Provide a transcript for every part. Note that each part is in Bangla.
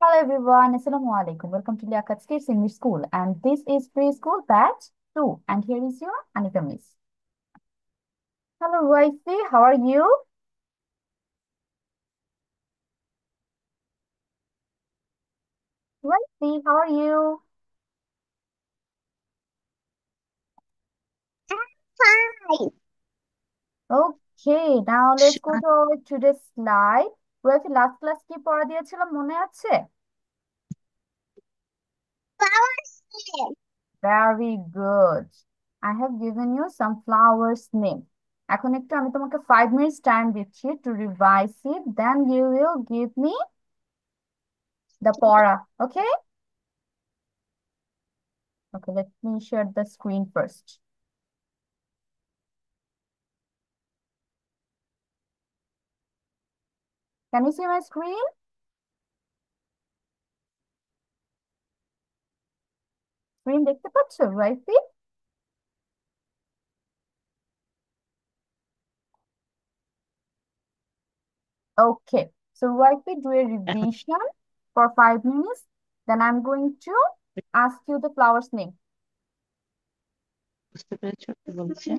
Hello everyone, Assalamu alaikum. Welcome to Liaquat Kids English School, and this is preschool batch 2. And here is your Anika Miss. Hello Royce, how are you? Royce, how are you? Fine. Okay, now let's go Shut to our today's slide. Royce, last class কি পড়া দিয়েছিলাম মনে আছে? flowers. Very good. I have given you some flowers name. এখন একটু আমি তোমাকে 5 minutes time দিচ্ছি to revise it. Then you will give me the পড়া. Okay? Okay, let me share the screen first. Can you see my screen? Screen দেখতে পাচ্ছ, রাইফি? Okay. So Raify, do a এখন revision for 5 minutes. Then I'm going to ask you the flower's name. বুঝতে পেরেছো কি বলছে?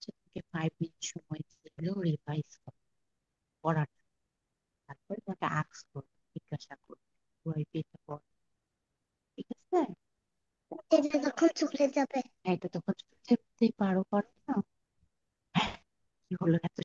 যে তোকে 5 মিনিট সময় দিল রিভাইজ পড়াটা। তারপরে তোমাকে আস্ক করবে, জিজ্ঞাসা করবে ওয়াইফ এটা পড়, ঠিক আছে? এটা তখন চলে যাবে। এটা তখন যেতে পারো না। কি হলো এত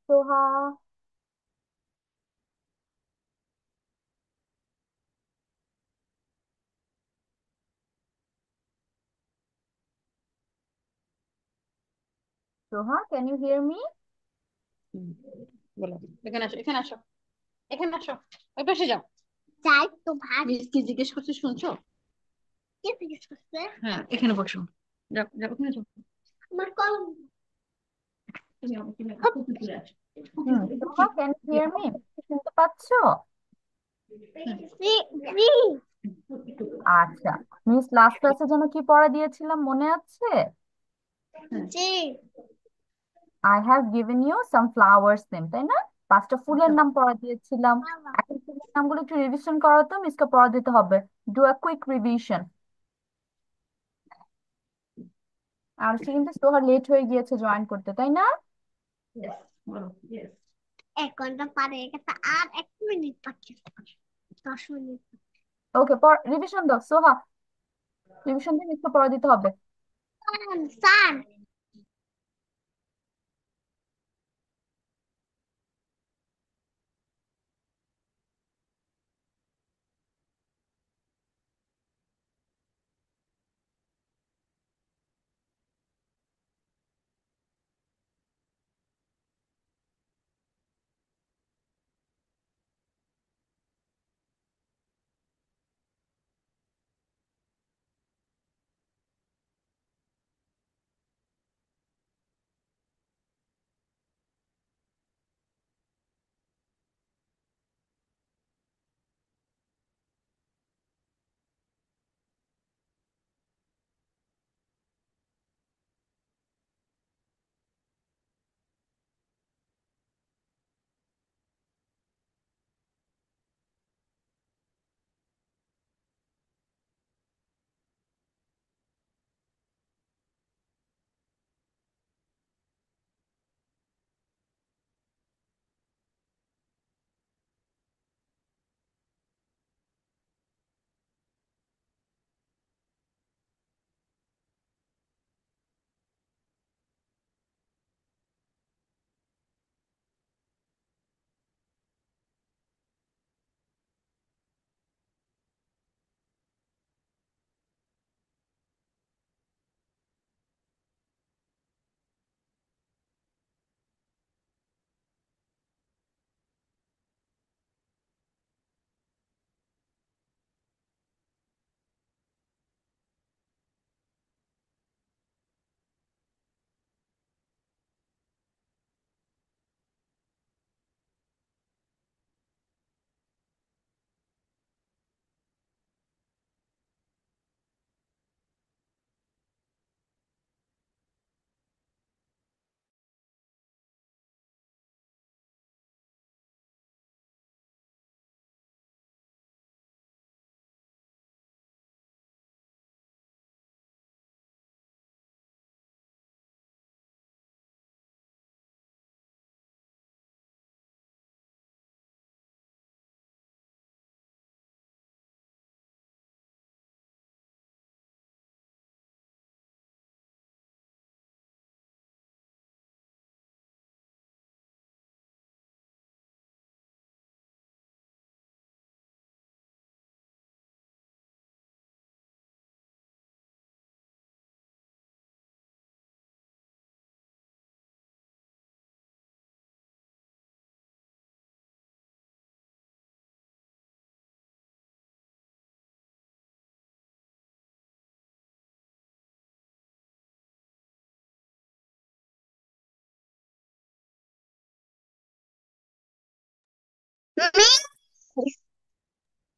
Soha. Soha, can you hear me? হুম, বলো, এখানে আসো, এখানে আসো, এখানে আসো, ওই পাশে যাও। চাই তো ভাত, মিস কি জিজ্ঞেস করছে শুনছো? কে জিজ্ঞেস করছে? হ্যাঁ, এখানে বসো। যাও যাও, ওখানে যাও। আমার কলম। তুমি আপু তুলে আসো। সোহা, ক্যান ইউ হিয়ার মি? শুনতে পাচ্ছো? জি জি আচ্ছা, মিস লাস্ট ক্লাসে যেন কি পড়া দিয়েছিলাম মনে আছে? জি। I have given you some flowers name, তাই না? পাঁচটা ফুলের নাম পড়া দিয়েছিলাম। এখন ফুলের নামগুলো একটু রিভিশন করো তো, মিসকে পড়া দিতে হবে। Do a quick revision. আর সে কিন্তু সোহা লেট হয়ে গিয়েছে জয়েন করতে, তাই না? Yes, বলো, yes. 1 ঘন্টা পারে গেছে, আর 1 মিনিট বাকি আছে। 10 মিনিট। ওকে, রিভিশন দাও সোহা। রিভিশন দিয়ে মিসকে পড়া দিতে হবে। Sir,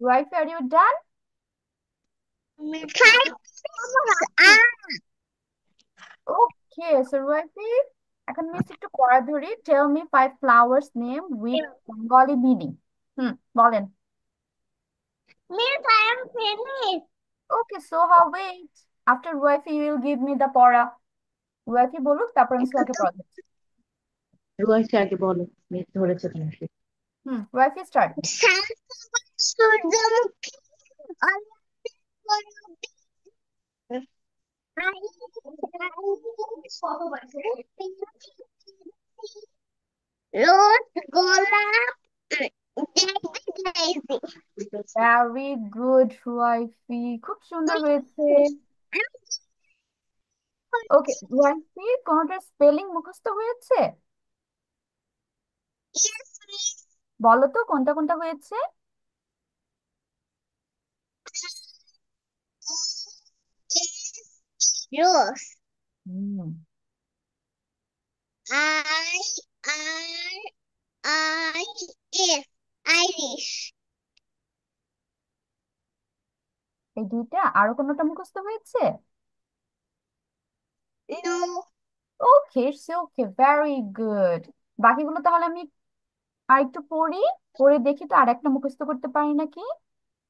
Wife, are you done? Okay, so ওয়াইফি, এখন মিস একটু পড়া ধরি। Tell me five flowers name with Bengali meaning. বলেন। Miss, I am finished. Okay, so how wait after ওয়াইফি you will give me the পড়া। ওয়াইফি বলুক, তারপর আমি সোহাকে পড়া দিচ্ছি। রুয়াইকে আগে বলো, মিস ধরেছে তোমাকে। ওয়াইফি স্টার্ট। সূর্যমুখী রোজ, গোলাপ, ডেইজি। ভেরি গুড রুয়াইফি, খুব সুন্দর হয়েছে। ওকে রুয়াইফি, কোনটার স্পেলিং মুখস্থ হয়েছে? বলো তো কোনটা কোনটা হয়েছে। Rose, hmm. I R I S, iris. এই দুইটা, আরো কোনটা মুখস্থ হয়েছে? নো। ওকে সে ওকে, ভেরি গুড। বাকিগুলো তাহলে আমি আরেকটু পড়ি, পড়ে দেখি তো আরেকটা মুখস্থ করতে পারি নাকি।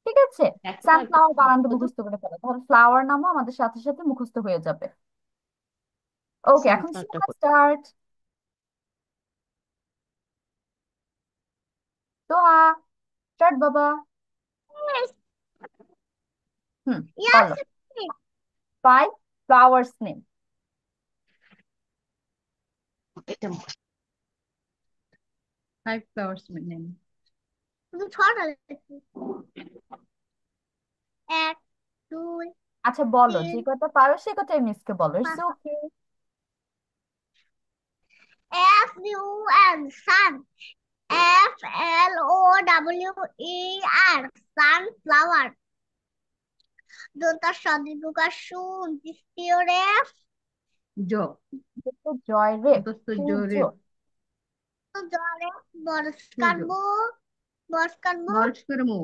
ঠিক আছে, একটা একটু সানফ্লাওয়ার বানানটা কত? মুখস্থ করে ফেলো, তাহলে ফ্লাওয়ার নামও আমাদের সাথে সাথে মুখস্থ হয়ে যাবে। ওকে এখন সানফ্লাওয়ারটা কত? স্টার্ট। তো স্টার্ট বাবা। হুম, Yes, বলো। Five flowers name. এটা ফাইভ ফ্লাওয়ার্স নেম। শুধু ছটা লেখি। এক, দুই, আচ্ছা বলো, তিন, যে কটা পারো সে কটাই মিসকে বলো, ইটস পাঁচ। ওকে। SUN, sun. FLOWER, sunflower. দন্তার সদীর্ঘকার সুন, তৃতীয় রে। জ। জয় রে। অন্তস্থ সূর্য। জোরে। জরে। বরস্কার সূর্য। মু। বরস্কার মু। বয়স্কর মু।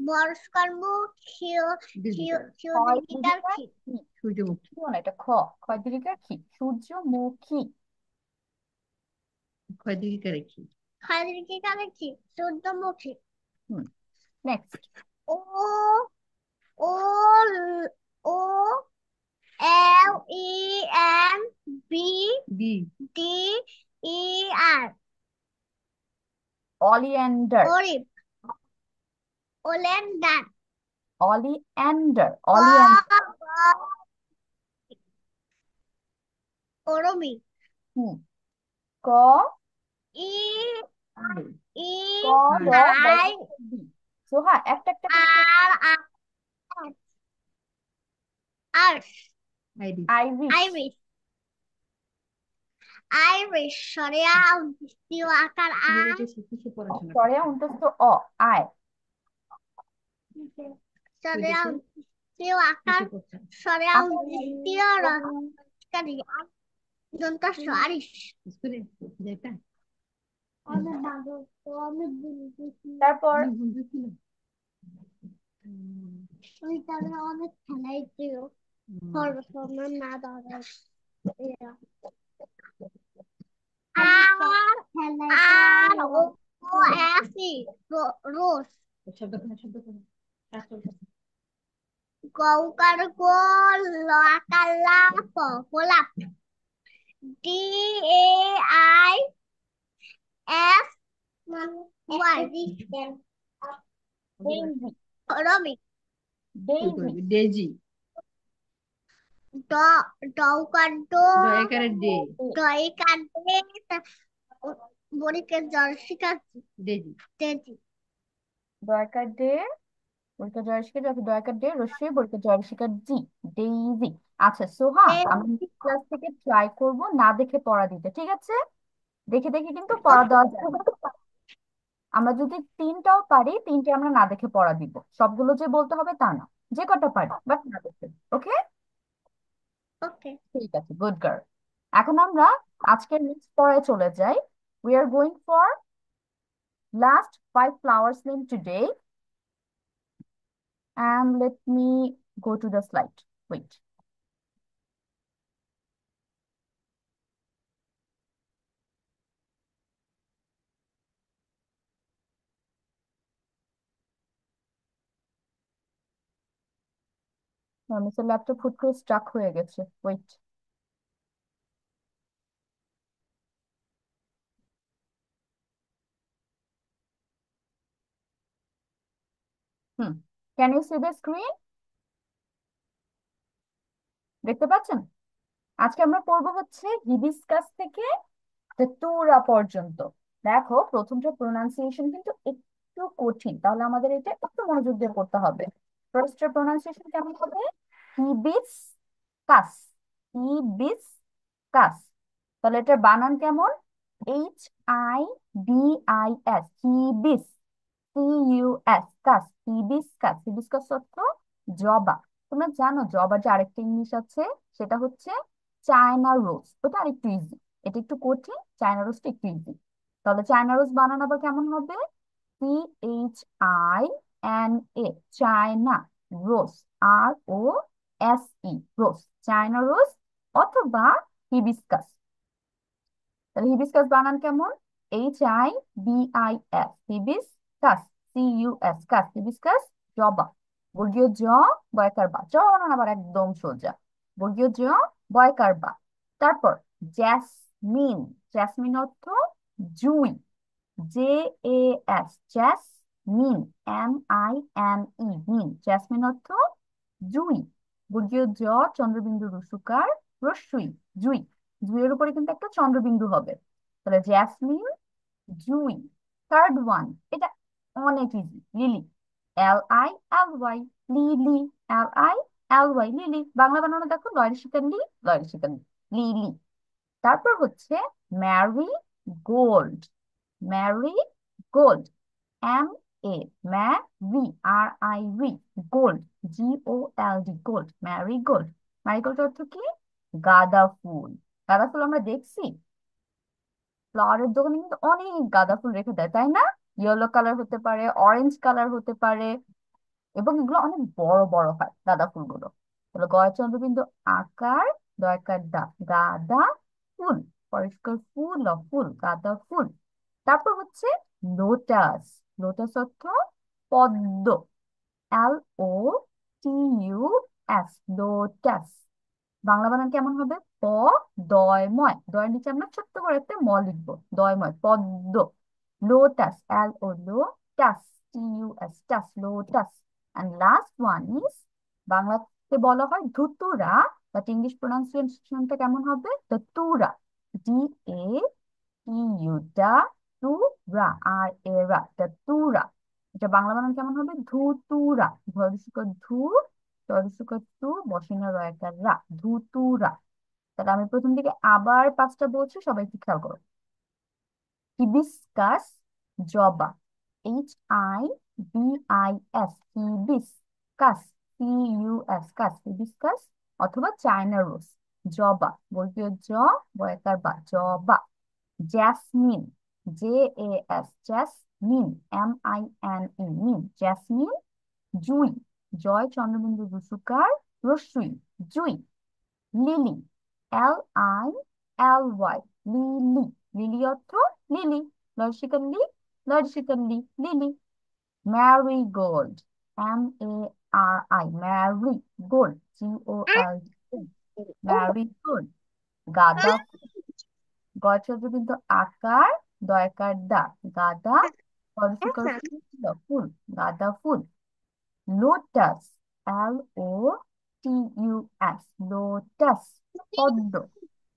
বরস্কার মু। ক্ষিয়। ক্ষিয়। ক্ষিয় ক্ষয় দীর্ঘিকার দীর্ঘিকার ক্ষি। কি? সূর্যমুখী। কি মানে এটা, ক্ষয় দীর্ঘিকার কি, সূর্যমুখী। ক্ষয় দীর্ঘিকার ক্ষি। ক্ষয় দীর্ঘিকার ক্ষি, সূর্যমুখী। হুম, নেক্সট। ও, ও, ও, LENBDER, অলিয়েন্ডার। অরিব। ওলেন্ডার। অলিয়েন্ডার, ক, অলিয়েন্ডার। করবি। হুম, ক। ই, ই, ক, র, আই, বর্গের বি। সোহা একটা একটা করে আর, আর, আইরিশ। আইরিশ। আইরিশ। আইরিশ, সরিয়া দ্বিতীয় আকার আ। কিসে পড়াশোনা সরেয়া করছে? অন্তস্থ অ, আয়। সরিয়া দ্বিতীয় আকার। আকার। সরিয়া আকার মানে দ্বিতীয় সোহা। রসকারি দন্ত আরিশ। স্কুলে যেটা অনেক ভালো, তো অনেক বুঝেছি। তারপর অনেক বুঝেছিল। ওই তাহলে অনেক খেলাই ছিল। পড়াশোনা না দাঁড়ায়। আর আর ও, ও আসি, রোজ। শব্দ করে, শব্দ করে। গৌকার গোল, লাকার লাপ, গোলাপ। DAIS, Y, daisy. রবি। ডেইজি। ডেজি। ড, ডৌকার ডো, ডয়াকার ডে। ডয়কার ডে। বরিকের জ্বর শিখাচ্ছি। ডেজি। ডেজি। দয়াকার ডে, বর্গের জয়শিকার যত দয়াকার ডে, রস্যই বর্গের জয়শিকার জি। ডেইজি। আচ্ছা সোহা, আমি নেক্সট ক্লাস থেকে ট্রাই করব না দেখে পড়া দিতে, ঠিক আছে? দেখে দেখে কিন্তু পড়া দেওয়া যায় না। আমরা যদি তিনটাও পারি, তিনটে আমরা না দেখে পড়া দিব, সবগুলো যে বলতে হবে তা না, যে কটা পারি বাট না দেখে। ওকে, ওকে। ঠিক আছে, গুড গার্ল। এখন আমরা আজকের নেক্সট পড়ায় চলে যাই। We are going for last five flowers name today, and let me go to the slide. Wait. মিসের ল্যাপটপ হুট করে স্টাক হয়ে গেছে, wait. Hmm, can you see the screen? দেখতে পাচ্ছেন? আজকে আমরা পড়বো হচ্ছে হিবিস্কাস থেকে তেতুরা পর্যন্ত। দেখো, প্রথমটা প্রোনাউন্সিয়েশন কিন্তু একটু কঠিন, তাহলে আমাদের এটা একটু মনোযোগ দিয়ে করতে হবে। ফার্স্টের প্রোনাউন্সিয়েশন কেমন হবে? হিবিস কাস, হিবিস কাস। তাহলে এটার বানান কেমন? HIBIS, হিবিস। CUS, কাস, হিবিস্কাস। হিবিস্কাস অর্থ জবা। তোমরা জানো জবার যে আরেকটা ইংলিশ আছে, সেটা হচ্ছে চায়না রোজ। ওটা আরেকটু ইজি, এটা একটু কঠিন, চায়না রোজটা একটু ইজি। তাহলে চায়না রোজ বানান আবার কেমন হবে? CHINA, China rose. ROSE, রোজ, চায়না রোজ অথবা হিবিস্কাস। তাহলে হিবিস্কাস বানান কেমন? HIBIS, hibiscus. CUS, কাস, হিবিস্কাস। জবা, বর্গীয় জ, বয়কার বা। জ বানান আবার একদম সোজা, বর্গীয় জ, বয়কার বা। তারপর জ্যাসমিন। জ্যাসমিন অর্থ জুই। JAS, jasmine. MINE, মিন। জ্যাসমিন অর্থ জুই, বর্গীয় জ, চন্দ্রবিন্দু রুসুকার, রস্যই, জুই। জুইয়ের উপরে কিন্তু একটা চন্দ্রবিন্দু হবে। তাহলে জ্যাসমিন, জুই। থার্ড ওয়ান, এটা অনেক easy, lily. LILY, lily. LILY, lily. Bangla বানানো দেখো, লয়ের শিকার লি, লয়ের শিকার লি, লিলি। তারপর হচ্ছে marigold. Marigold, MA, ম্যারি, RIV, gold, GOLD, gold, marigold. Marigold অর্থ কি? গাঁদা ফুল। গাঁদা ফুল আমরা দেখছি ফ্লাওয়ারের দোকানে কিন্তু অনেক গাঁদা ফুল রেখে দেয়, তাই না? ইয়েলো কালার হতে পারে, অরেঞ্জ কালার হতে পারে, এবং এগুলো অনেক বড় বড় হয় গাঁদা ফুলগুলো। তাহলে গয় চন্দ্রবিন্দু আকার, দয়কার দা, গাঁদা ফুল। পরিষ্কার ফুল, ফুল, গাঁদা ফুল। তারপর হচ্ছে লোটাস। লোটাস অর্থ পদ্ম। LOTUS, lotus. বাংলা বানান কেমন হবে? দয়ময়। দয়ের নিচে আমরা ছোট্ট করে একটা ম লিখবো, দয়ময়, পদ্ম। লোটাস, LO, TUS, টাস, lotus. And last one is, বাংলাতে বলা হয় ধুতুরা, বাট ইংলিশ প্রোনাউন্সিয়েশনটা কেমন হবে? ধতুরা। DATU, টুরা, রা, ধতুরা। এটা বাংলা বানান কেমন হবে? ধুতুরা। ভরসুক ধু, তরসুক তু, বসিনা রয়কার রা, ধুতুরা। তাহলে আমি প্রথম দিকে আবার পাঁচটা বলছি, সবাই একটু খেয়াল করো। হিবিস্কাস, জবা। HIBIS, hibiscus. CUS, কাস, হিবিস্কাস অথবা চায়না রোজ। জবা, বর্গীয় জ, বয়কার বা, জবা। Jasmine, JAS, jasmine. MINE, মিন, জ্যাসমিন। জুই, জয় চন্দ্রবিন্দু রুসুকার, রস্যই, জুই। Lily, LILY, lily. লিলি অর্থ লিলি, লর্ষিকার লি, লর্ষিকার লি, lily. Marigold, MARI, marigold, GOLD, marigold. গাঁদা ফুল, গচ্ছদ্র কিন্তু আকার, দয়কার দা, গাঁদা। পরশিকর ফুল, ফুল, গাঁদা ফুল। Lotus, LOTUS, lotus. পদ্ম,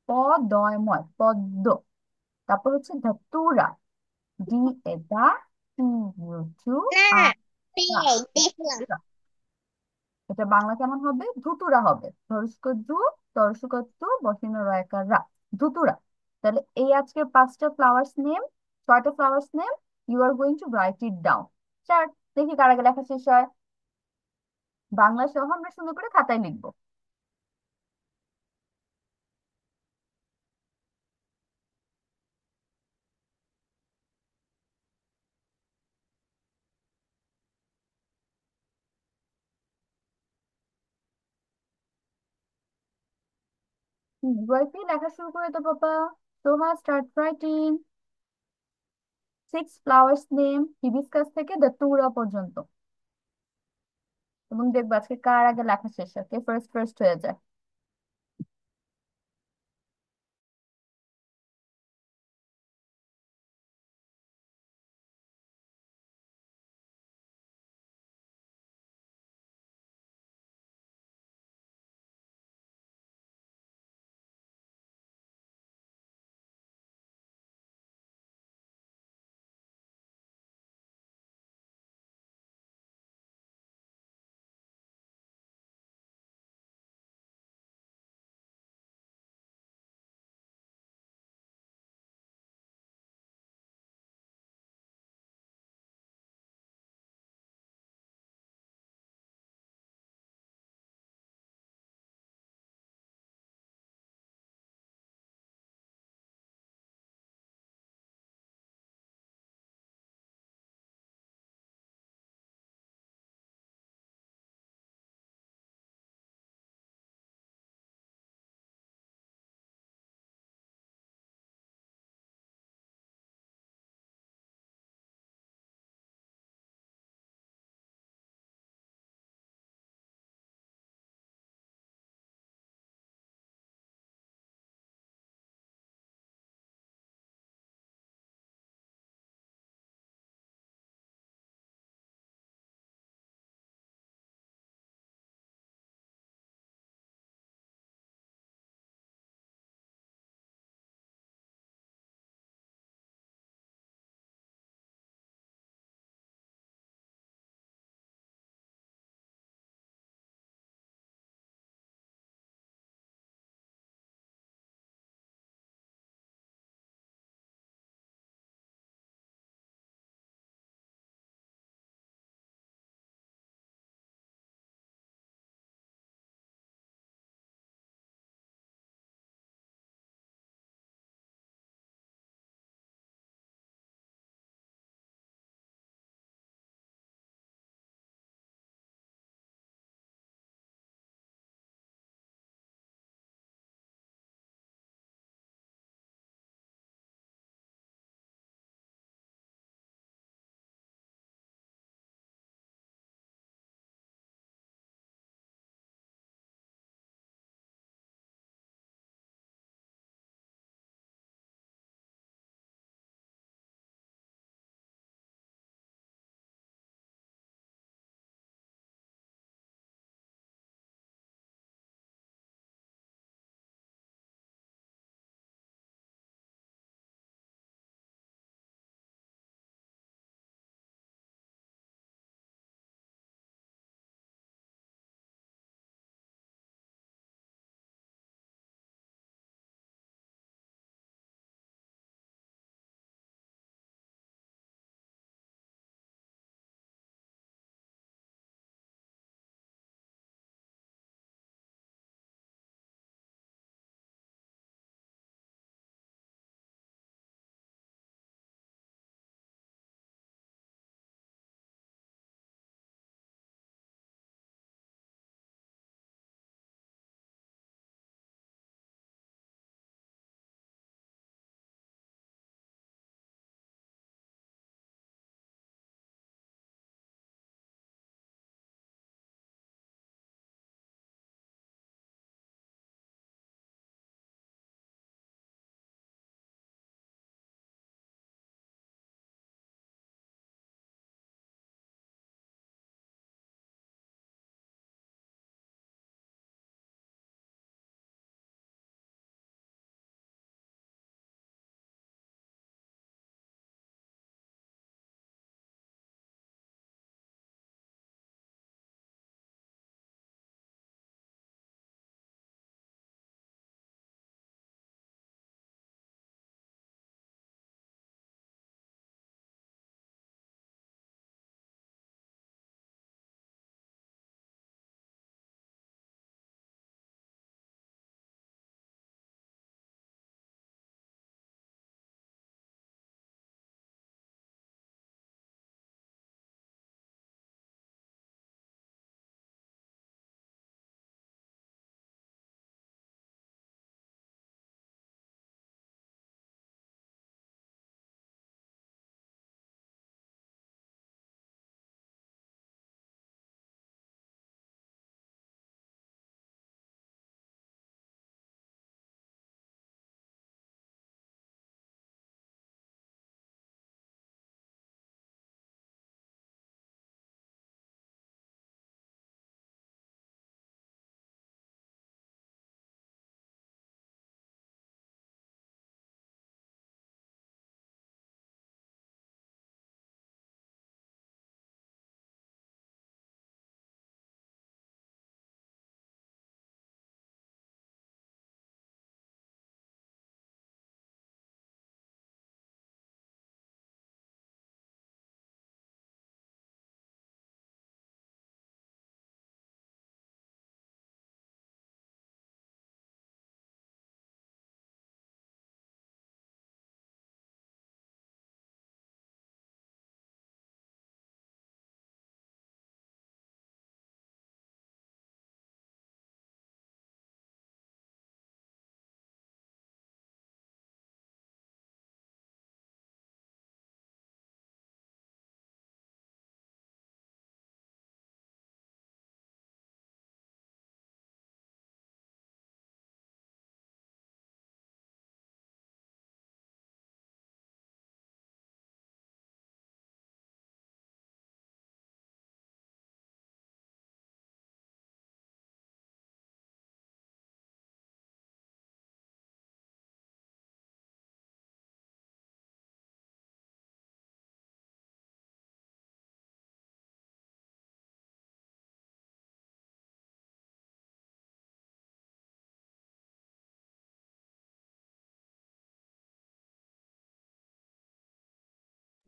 পদময়, পদ্ম। তারপর হচ্ছে ধতুরা, DATU, এটা বাংলা কেমন হবে? ধুতুরা হবে। ধর্ষক ধু, তর্ষক তু, বসিন রয়কার রা, ধুতুরা। তাহলে এই আজকের পাঁচটা ফ্লাওয়ার্স নেম, ছয়টা flowers name, you are going to write it down. Start. দেখি কার আগে লেখা শেষ হয়। বাংলা সহ আমরা সুন্দর করে খাতায় লিখবো। জয়ফি, লেখা শুরু করে দাও বাবা। Soha, start writing. 6 flowers name, hibiscus থেকে দাতুরা পর্যন্ত। এবং দেখবা আজকে কার আগে লেখা শেষ হয়, কে ফার্স্ট ফার্স্ট হয়ে যায়।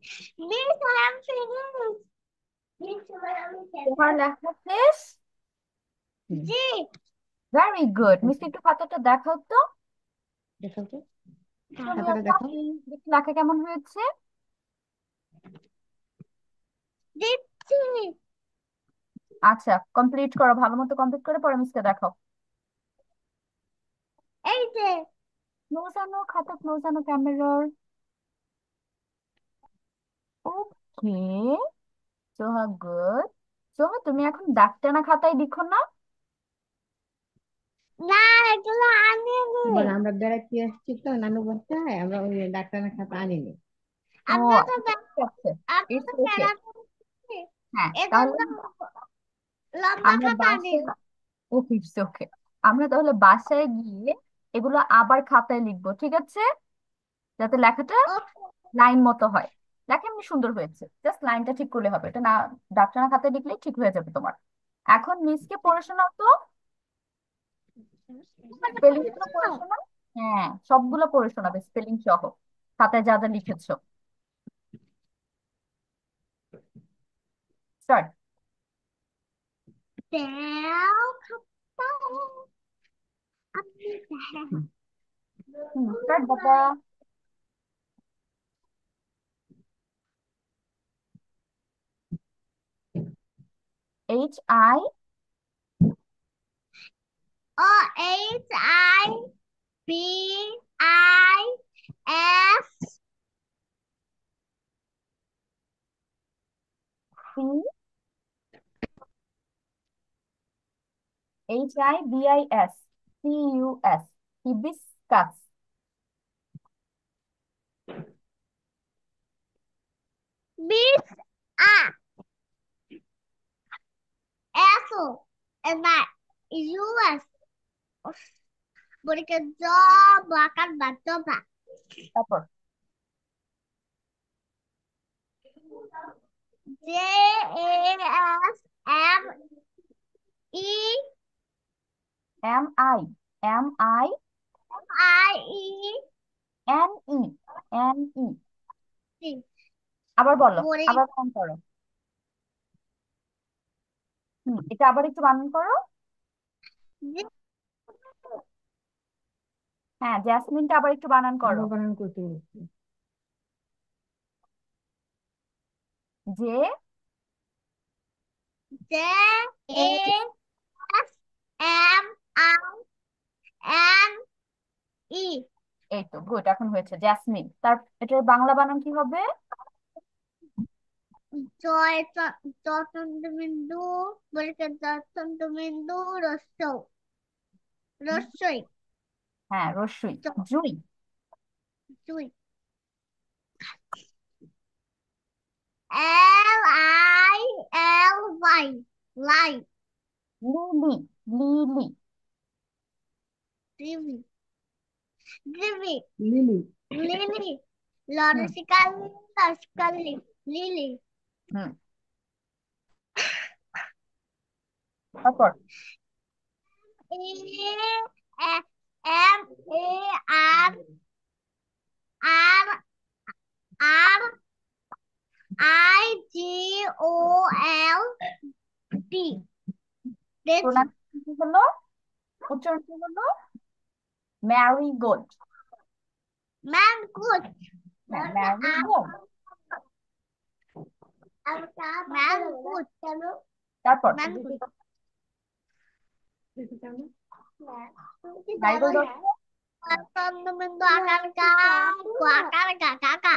Miss, I am finished. Miss, I am তোমার finished. লেখা শেষ? জি। Very good. মিষ্টি একটু খাতাটা দেখাও তো। দেখাও তো, তুমিও খাতাটা দেখাও। কপি। দেখি লেখা কেমন হয়েছে। দিচ্ছি। আচ্ছা, কমপ্লিট করো, ভালো মতো কমপ্লিট করে পরে মিসকে দেখাও। এই যে। ক্লোজ আনো, খাতা ক্লোজ আনো ক্যামেরার। ওকে, সোহা গুড। সোহা, তুমি এখন দাগ টানা খাতায় লিখো না? না, এগুলো আনিনি। আমরা বেড়াতে আসছি তো নানু বাসায়, আমরা ওই ডাক্তারের খাতা আনিনি। ও আমরা তো আচ্ছা, ঠিক আছে। আমরা ইটস তো ওকে। বেড়াতে আসছি, হ্যাঁ, তাহলে এজন্য লম্বা আমরা খাতা বাসায়, আনিনি। ওকে ইটস ওকে, আমরা তাহলে বাসায় গিয়ে এগুলো আবার খাতায় লিখবো, ঠিক আছে? যাতে লেখাটা ওকে। লাইন মতো হয়। লেখা এমনি সুন্দর হয়েছে, জাস্ট লাইনটা ঠিক করলে হবে, এটা না ডাক্তারনা খাতায় লিখলেই ঠিক হয়ে যাবে তোমার। এখন মিসকে পড়ে শোনাও তো, স্পেলিং গুলো পড়ে শোনাও। হ্যাঁ, সবগুলো পড়ে শোনাবে স্পেলিং সহ, খাতায় যা যা লিখেছো। স্টার্ট। দেও খাতা আপনি স্টার্ট বাবা। H I O H I B I S C, HIBIS, CUS, hibiscus. বিস A S O M I U S বলিকে জ বাকার বাচ্চা তারপর J A S M E MI, I E NE, NE। C আবার বলো, বলি আবার বানান করো। এটা আবার একটু বানান করো। হ্যাঁ, জ্যাসমিনটা আবার একটু বানান করো। আবার বানান করতে বলছি। যে, J A S M I N E এই তো গুড, এখন হয়েছে জেসমিন। তার এটার বাংলা বানান কি হবে? জয় চন্দ্রবিন্দু বলিকে চন্দ্রবিন্দু রস্যই হ্যাঁ, রস্যই। জুই, দুই এল আই এল ওয়াই লাই লিলি, লিলি। দিবি দিবি লিলি লিলি হুম লরিসিকালি লস্কালি লিলি হুম তারপর A M A R R R I G O L D দেখি প্রোনাউন্সিয়েশন কি হলো? উচ্চারণ কি হলো? ম্যারিগোল্ড। ম্যান গুড হ্যাঁ, ম্যারিগোল্ড। ম্যান গুড তারপর ম্যান গুড ম্যারিগোল্ড অর্থ? চন্দ্রবিন্দু আকার গা আকার গা কাকা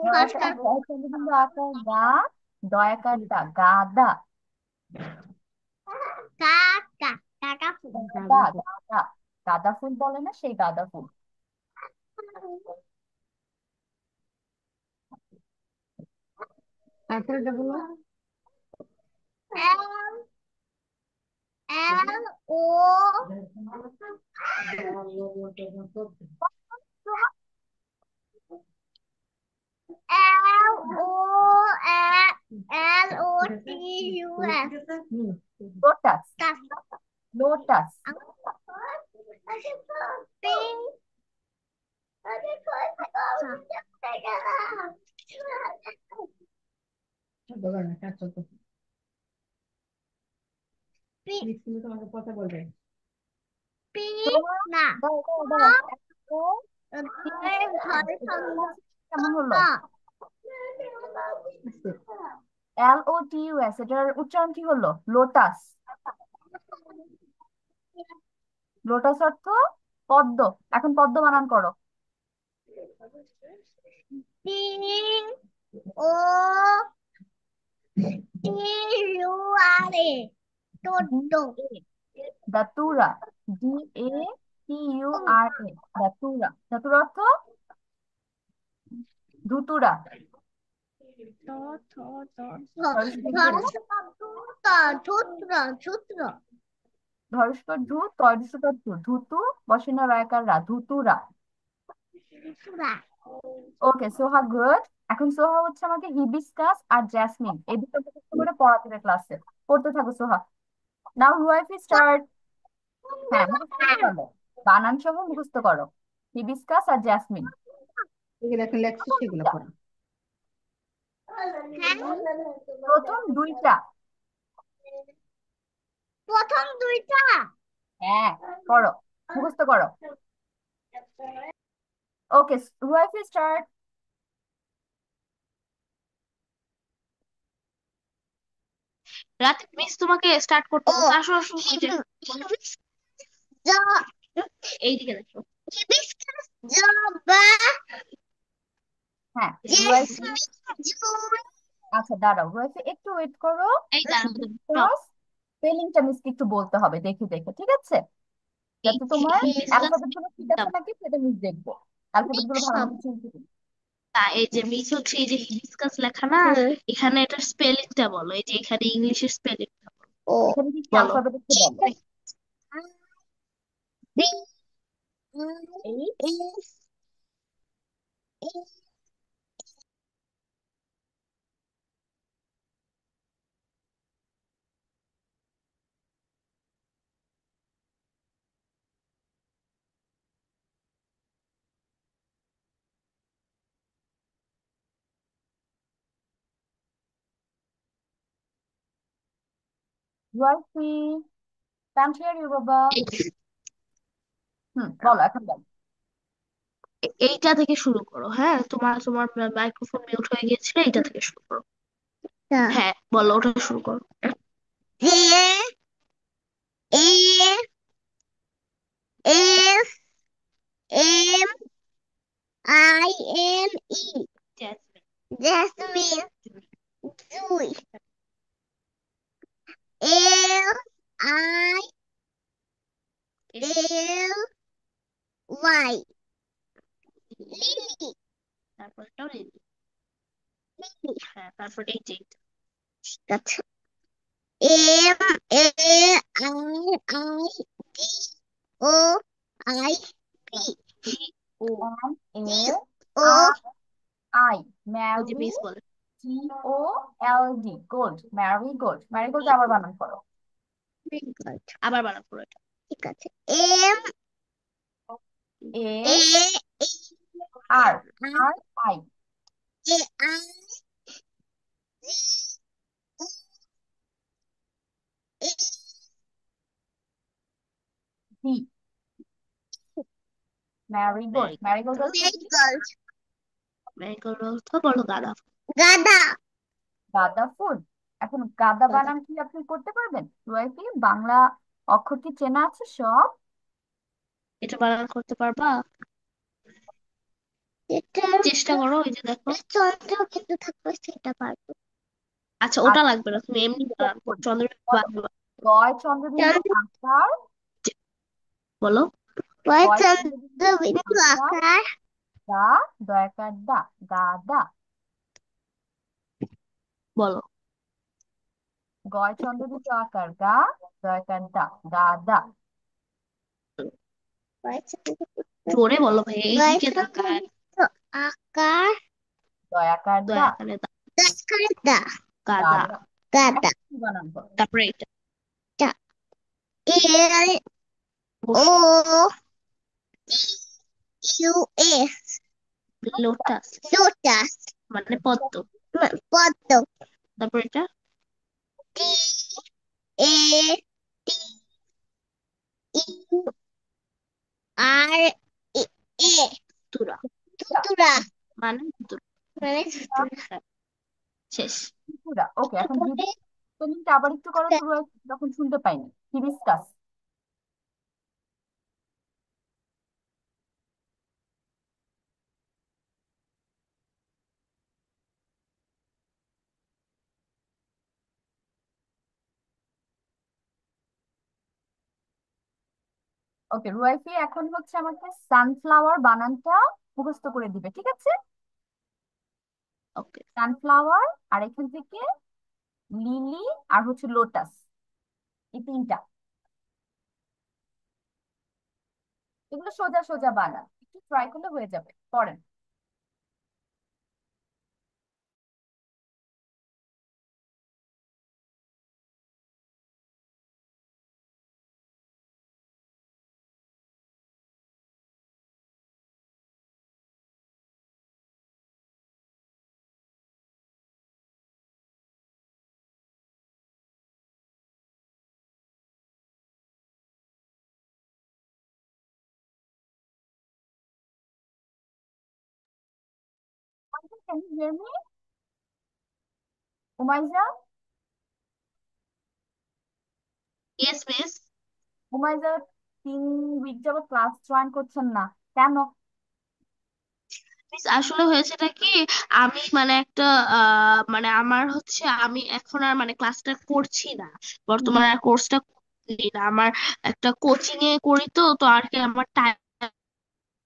দয়াকার খসখস চন্দ্রবিন্দু আকার গা, দয়াকার টা গাদা। কাকা কাকা ফুল গাদা, গাদা। গাঁদা ফুল বলে না, সেই গাঁদা ফুল। তারপরে বলো L L O L O L O T U S lotus, lotus. Pink Soha, দাও দাও দাও। এত কেমন হলো? LOTUS, এটার উচ্চারণ কি হলো? লোটাস। লোটাস অর্থ পদ্ম। এখন পদ্ম বানান করো। দাতুরা। DATURA। দাতুরা। দাতুরা অর্থ ধুতুরা। সরস্বতী ধু। ধরস্কর ধু, তয়স্কর ধু, ধুতু। বসিনা রয়কার রা, ধুতুরা। ওকে সোহা, গুড। এখন সোহা হচ্ছে আমাকে হিবিস্কাস আর জেসমিন এই দুটো মুখস্থ করে পড়াতে হবে ক্লাসে। পড়তে থাকো সোহা। নাও রুয়াইফি স্টার্ট। হ্যাঁ, মুখস্থ করে ফেলো। বানান সহ মুখস্থ করো। হিবিস্কাস আর জেসমিন। প্রথম দুইটা। হ্যাঁ, করো, মুখস্থ করো। ওকে রুয়াইফি স্টার্ট। রাতে মিস তোমাকে স্টার্ট করতে বলছে। আসো আসো, এই যে এইদিকে দেখো। হ্যাঁ রুয়াইফি। আচ্ছা দাঁড়াও রুয়াইফি, একটু ওয়েট করো। এই দাঁড়াও তুমি, stop। স্পেলিংটা মিসকে একটু বলতে হবে, দেখে দেখে, ঠিক আছে? এই যাতে যে তোমার হিবিস্কাস, অ্যালফাবেট গুলো ঠিক আছে নাকি সেটা মিস দেখবো। অ্যালফাবেট গুলো ভালো মতো চিনতে হবে। এই যে মিস হচ্ছে এই যে হিবিস্কাস লেখা না, এখানে এটার স্পেলিংটা বলো। এই যে এখানে ইংলিশের স্পেলিংটা এখানে কি কি বলো। অ্যালফাবেট আছে বলো। এইচ। রুয়াইফি, can't hear you বাবা। বলো এখন বলো। এইটা থেকে শুরু করো। হ্যাঁ, তোমার তোমার মাইক্রোফোন মিউট হয়ে গিয়েছিল, এইটা থেকে শুরু করো। হ্যাঁ বলো, ওটা শুরু করো। জেসমিন। তারপরটাও লিলি। হ্যাঁ, তারপর এই যে ও, MARI। ওই যে ম্যারি। মিস বলে। GOLD, gold. Marigold. Marigold আবার বানান করো। আবার বানান করো এটা। A R RI। D। Marigold. Marigold Marigold. অর্থ কি? ম্যারিগোল্ড অর্থ বলো গাঁদা। গাঁদা ফুল। এখন গাঁদা গাঁদা। বানান কি আপনি করতে পারবেন রুয়াইফি? বাংলা অক্ষর কি চেনা আছে সব? এটা বানান করতে পারবা? চেষ্টা করো, ওই যে দেখো। আচ্ছা, ওটা আচ্ছা, লাগবে না, তুমি এমনি বানান করো। করি। চন্দ্রবিন্দু বলো। গয় চন্দ্রবিন্দু আকার। বলো। গয় চন্দ্রবিন্দু আকার। দা, দয়াকার দা, গাদা। বলো। গয় চন্দ্রবিন্দু আকার গা, দয়াকার দা, গাদা। জোরে বলো ভাই, এইদিকে তাকায়। দয়াকার দা, দয়া করে গাদা। গাদা। এখন কি বানান করো? তারপরে এটা বসে। লোটাস মানে পদ্ম। তারপর এটা টি এ টি ই আর এ এ তুরা। তুতুরা মানে তুরা। মানে তুতুরা হ্যাঁ, শেষ। ত্রিপুরা। ওকে, এখন স্পেলিংটা আবার একটু করো তো, যখন শুনতে পাইনি। হিবিস্কাস। ওকে রুয়াইফি, এখন হচ্ছে আমাকে সানফ্লাওয়ার বানানটা মুখস্থ করে দিবে, ঠিক আছে? ওকে। সানফ্লাওয়ার, আর এখান থেকে লিলি, আর হচ্ছে লোটাস, এই তিনটা। এগুলো সোজা সোজা বানান, একটু ট্রাই করলে হয়ে যাবে, পড়েন। Can you hear me? Umaiza? Yes miss. Umaiza 3 week যাবত ক্লাস জয়েন করছেন না, কেন? মিস আসলে হয়েছেটা কি, আমি মানে একটা মানে আমার হচ্ছে আমি এখন আর মানে ক্লাসটা করছি না, হুম। বর্তমানে আর কোর্সটা করছি না। আমার একটা কোচিং এ করি, তো তো আর কি আমার ও, টাইমটা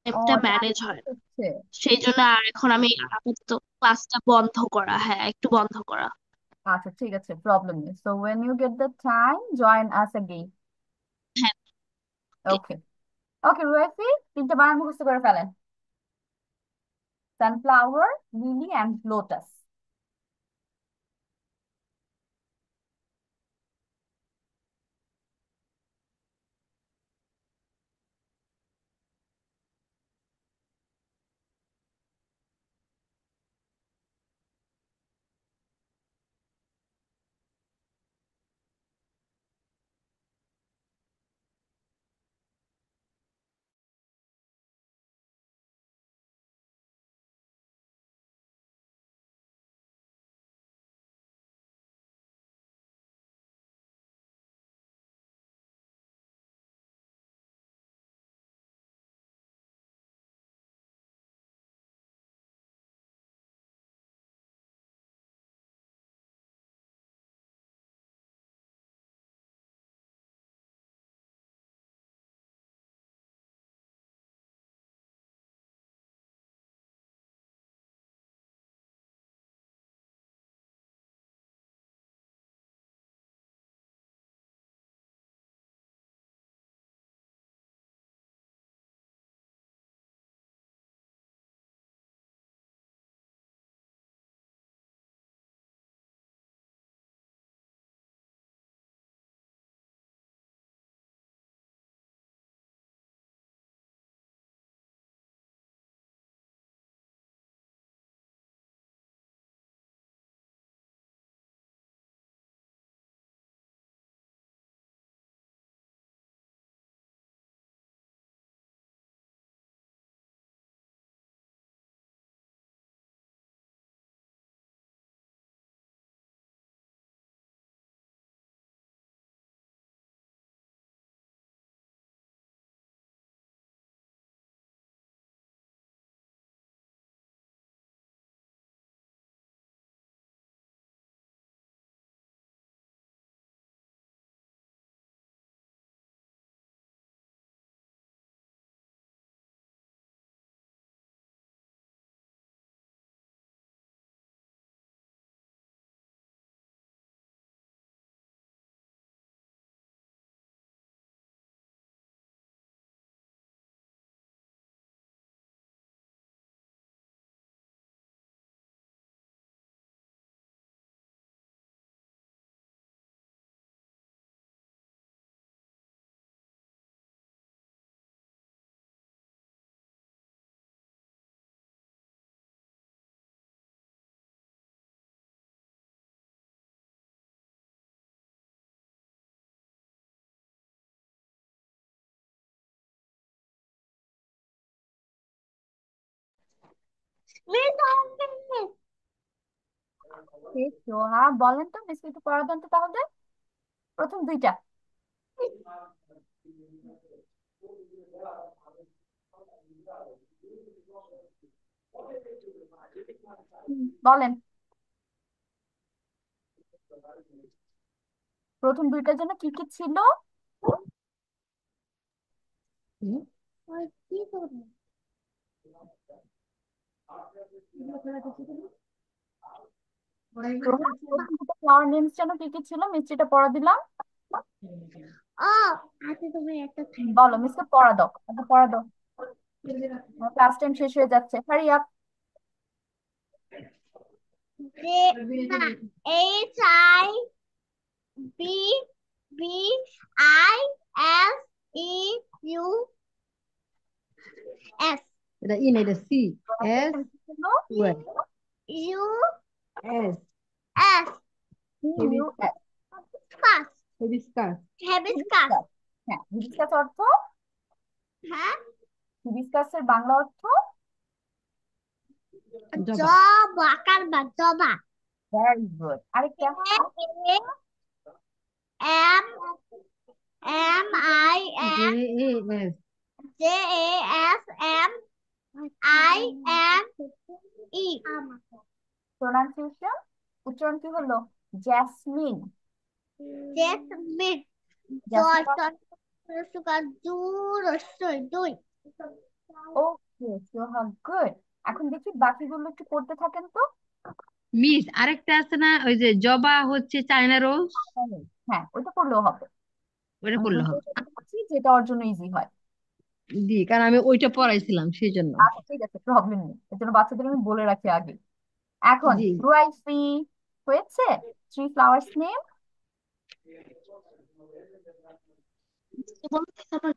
টাইম ম্যানেজ হয় না। হচ্ছে। সেই জন্য আর এখন আমি আপাতত ক্লাসটা বন্ধ করা, হ্যাঁ একটু বন্ধ করা। আচ্ছা ঠিক আছে, প্রবলেম নেই। So when you get the time, join us again. হ্যাঁ। ওকে। ওকে। ওকে রুয়াইফি, তিনটা বানান মুখস্থ করে ফেলেন। Sunflower, lily and lotus. Soha, বলেন তো মিস একটু পড়া দেন তো তাহলে প্রথম দুইটা। বলেন প্রথম দুইটার জন্য কি কি ছিল। সোহা, প্রথম দুটো ফ্লাওয়ার নেমস যেন কি কি ছিল, মিষ্টিটা পড়া দিলাম। বলো মিসকে পড়া দাও, আগে পড়া দাও, ক্লাস টাইম শেষ হয়ে যাচ্ছে, হারি আপ। S এটা ই না, এটা C. S Y U S S hibiscus. Discuss. Hibiscus Hibiscus. হ্যাঁ, হিবিস্কাস অর্থ, হ্যাঁ, হিবিস্কাসের বাংলা অর্থ। জবা। জবা, কারবা, জবা। ভেরি গুড, আরেকটা। M M I J N A S J A S M I N E. Pronunciation, উচ্চারণ কি হলো? জ্যাসমিন। Jasmine. জ্যাসমিন সুগার দূর দুই। Okay Soha, good. এখন দেখি বাকিগুলো একটু পড়তে থাকেন তো। মিস আরেকটা আছে না, ওই যে জবা হচ্ছে চায়না রোজ। হ্যাঁ, ওইটা পড়লেও হবে। ওটা আমি পড়লে দুটো হবে। বলছি যেটা ওর জন্য ইজি হয়। জি, কারণ আমি ওইটা পড়াইছিলাম সেই জন্য। আচ্ছা ঠিক আছে, প্রবলেম নেই, এর জন্য বাচ্চাদের আমি বলে রাখি আগে। এখন জি। ডু আই সি হয়েছে, থ্রি ফ্লাওয়ার্স নেম। বলো আমার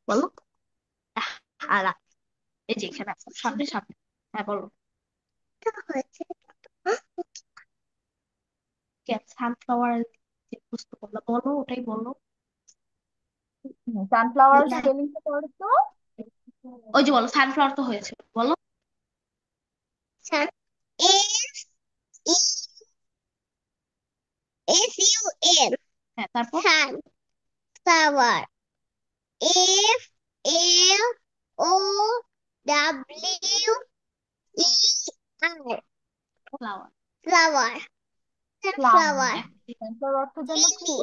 বলো। আর এই যে এখানে আছে, সামনে সামনে। হ্যাঁ বলো। সানফ্লাওয়ার যে বুঝতে বললো, বলো ওটাই বলো। সানফ্লাওয়ার স্পেলিংটা পড়ো তো। ওই যে বলো, সানফ্লাওয়ার তো হয়েছে, বলো। Sun. SUN. হ্যাঁ, তারপর Sunflower. FLOWER. Flower. Flower. Flower. Sunflower. Sunflower অর্থ জানো কি?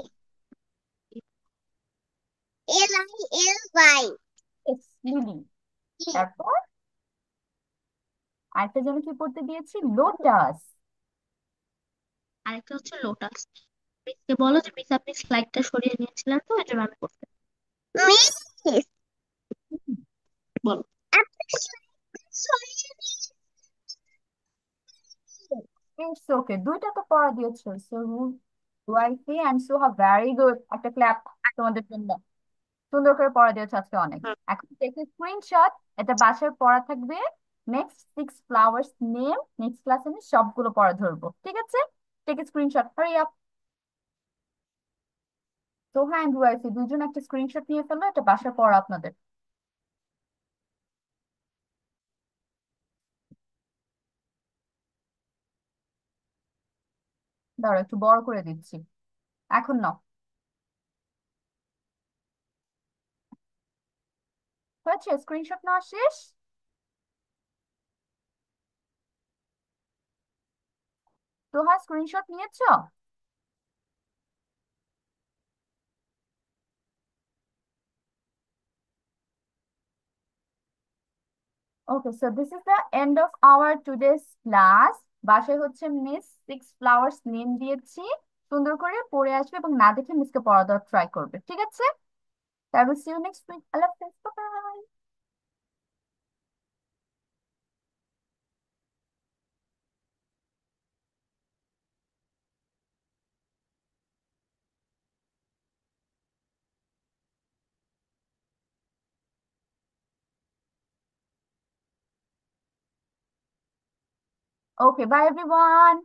Lily. LILY. লিলি। তারপর আরেকটা যেন কি পড়তে দিয়েছি, লোটাস। আরেকটা হচ্ছে লোটাস। মিসকে বলো যে মিস আপনি স্লাইডটা সরিয়ে নিয়েছিলেন তো, এটা আমি করতে Miss. বলো। ইটস ওকে, দুইটা তো পড়া দিয়েছো, সো ওয়াইফি এন্ড সোহা, ভেরি গুড, একটা ক্ল্যাপ তোমাদের জন্য। সুন্দর করে পড়া দিয়েছো আজকে অনেক। এখন টেক স্ক্রিনশট, এটা বাসায় পড়া থাকবে। Next six flowers name next ক্লাসে আমি সবগুলো পড়া ধরবো, ঠিক আছে? Take screenshot, hurry up. Soha and ওয়াইফি দুইজন একটা স্ক্রিনশট নিয়ে ফেলো, এটা বাসায় পড়া আপনাদের। দাঁড়াও একটু বড় করে দিচ্ছি, এখন নাও। হয়েছে, স্ক্রিনশট নেওয়া শেষ। সোহা স্ক্রিনশট নিয়েছো? Okay, so this is the end of our today's class. বাসায় হচ্ছে মিস সিক্স ফ্লাওয়ার্স নেম দিয়েছি, সুন্দর করে পড়ে আসবে এবং না দেখে মিসকে পড়া দেওয়ার ট্রাই করবে, ঠিক আছে? I will see you next week. আল্লাহ হাফেজ, বাই। Okay, bye everyone.